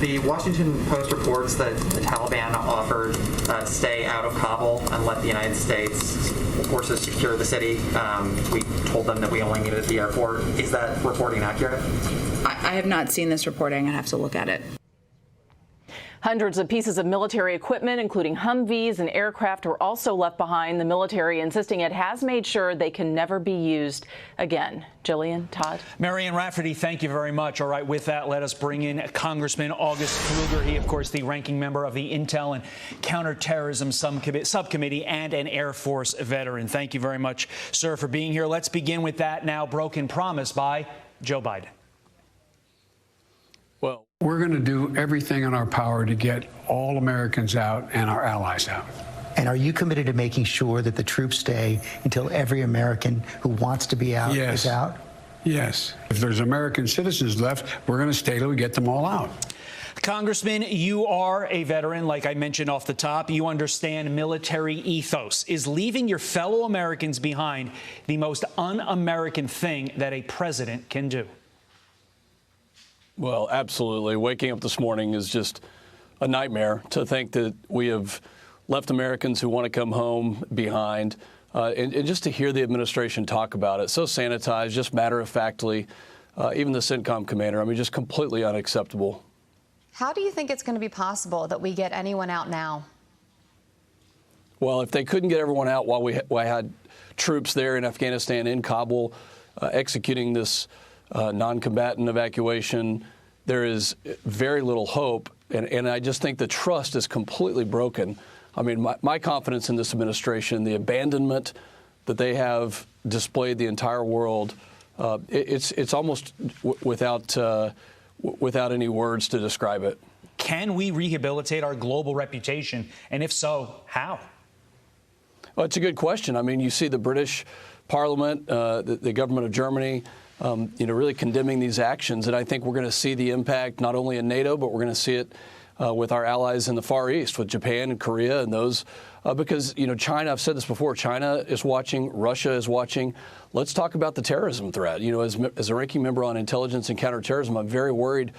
The Washington Post reports that the Taliban offered to stay out of Kabul and let the United States forces secure the city. We told them that we only needed the airport. Is that reporting accurate? I have not seen this reporting. I'd have to look at it. Hundreds of pieces of military equipment, including Humvees and aircraft, were also left behind. The military insisting it has made sure they can never be used again. Jillian, Todd. Marianne Rafferty, thank you very much. All right, with that, let us bring in Congressman August Pfluger. He, of course, the ranking member of the Intel and Counterterrorism Subcommittee and an Air Force veteran. Thank you very much, sir, for being here. Let's begin with that now broken promise by Joe Biden. Well, we're going to do everything in our power to get all Americans out and our allies out. And are you committed to making sure that the troops stay until every American who wants to be out is out? Yes. If there's American citizens left, we're going to stay till we get them all out. Congressman, you are a veteran, like I mentioned off the top. You understand military ethos. Is leaving your fellow Americans behind the most un-American thing that a president can do? Well, absolutely. Waking up this morning is just a nightmare to think that we have left Americans who want to come home behind. And just to hear the administration talk about it, so sanitized, just matter-of-factly, even the CENTCOM commander, I mean, just completely unacceptable. How do you think it's going to be possible that we get anyone out now? Well, if they couldn't get everyone out while we had troops there in Afghanistan, in Kabul, executing this non-combatant evacuation, there is very little hope. And I just think the trust is completely broken. I mean, my confidence in this administration, the abandonment that they have displayed the entire world, it's almost without any words to describe it. Can we rehabilitate our global reputation? And if so, how? Well, it's a good question. I mean, you see the British Parliament, the government of Germany, really condemning these actions. And I think we're going to see the impact not only in NATO, but we're going to see it with our allies in the Far East, with Japan and Korea and those, because, China, I've said this before, China is watching, Russia is watching. Let's talk about the terrorism threat. As a ranking member on intelligence and counterterrorism, I'm very worried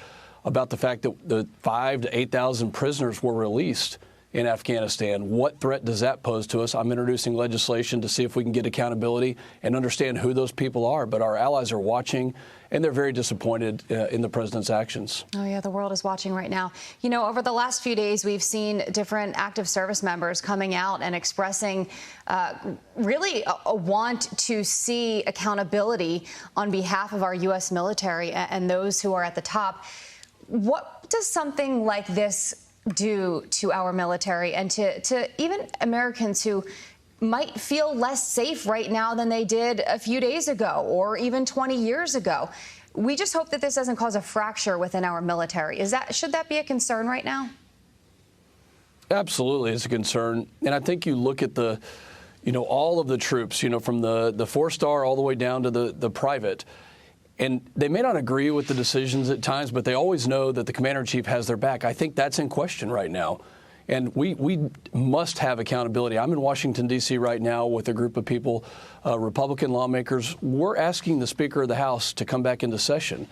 about the fact that the 5,000 to 8,000 prisoners were released in Afghanistan. What threat does that pose to us? I'm introducing legislation to see if we can get accountability and understand who those people are. But our allies are watching, and they're very disappointed in the president's actions. Oh, yeah, the world is watching right now. Over the last few days, we've seen different active service members coming out and expressing really a want to see accountability on behalf of our U.S. military and those who are at the top. What does something like this do to our military and to even Americans who might feel less safe right now than they did a few days ago or even 20 years ago? We just hope that this doesn't cause a fracture within our military. Should that be a concern right now? Absolutely, it's a concern. And I think you look at all of the troops, from the 4-star all the way down to the private. And they may not agree with the decisions at times, but they always know that the commander-in-chief has their back. I think that's in question right now. And we must have accountability. I'm in Washington, D.C. right now with a group of people, Republican lawmakers. We're asking the Speaker of the House to come back into session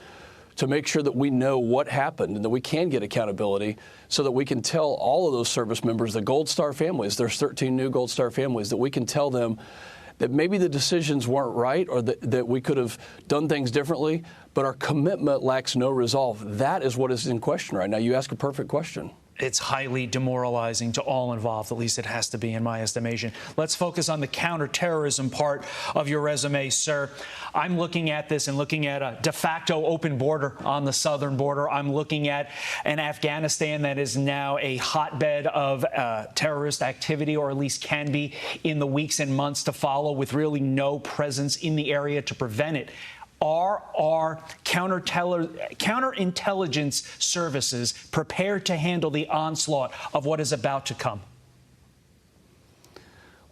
to make sure that we know what happened and that we can get accountability so that we can tell all of those service members, the Gold Star families, there's 13 new Gold Star families, that we can tell them that maybe the decisions weren't right or that we could have done things differently, but our commitment lacks no resolve. That is what is in question right now. You ask a perfect question. It's highly demoralizing to all involved. At least it has to be, in my estimation. Let's focus on the counterterrorism part of your resume, sir. I'm looking at this and looking at a de facto open border on the southern border. I'm looking at an Afghanistan that is now a hotbed of terrorist activity, or at least can be in the weeks and months to follow, with really no presence in the area to prevent it. Are our counterintelligence services prepared to handle the onslaught of what is about to come?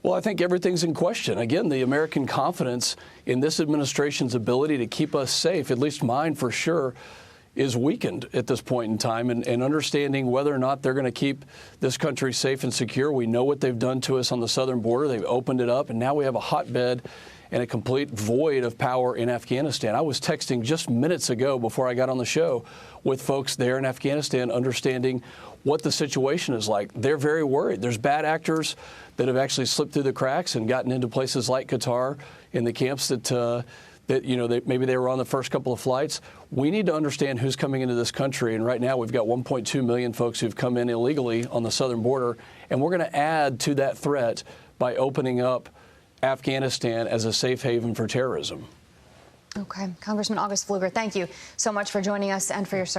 Well, I think everything's in question. Again, the American confidence in this administration's ability to keep us safe, at least mine for sure, is weakened at this point in time. And understanding whether or not they're going to keep this country safe and secure. We know what they've done to us on the southern border. They've opened it up, and now we have a hotbed. and a complete void of power in Afghanistan. I was texting just minutes ago before I got on the show with folks there in Afghanistan, understanding what the situation is like. They're very worried. There's bad actors that have actually slipped through the cracks and gotten into places like Qatar, in the camps that maybe they were on the first couple of flights. We need to understand who's coming into this country. And right now we've got 1.2 million folks who've come in illegally on the southern border. And we're going to add to that threat by opening up Afghanistan as a safe haven for terrorism. Okay. Congressman August Pfluger, thank you so much for joining us and for your service.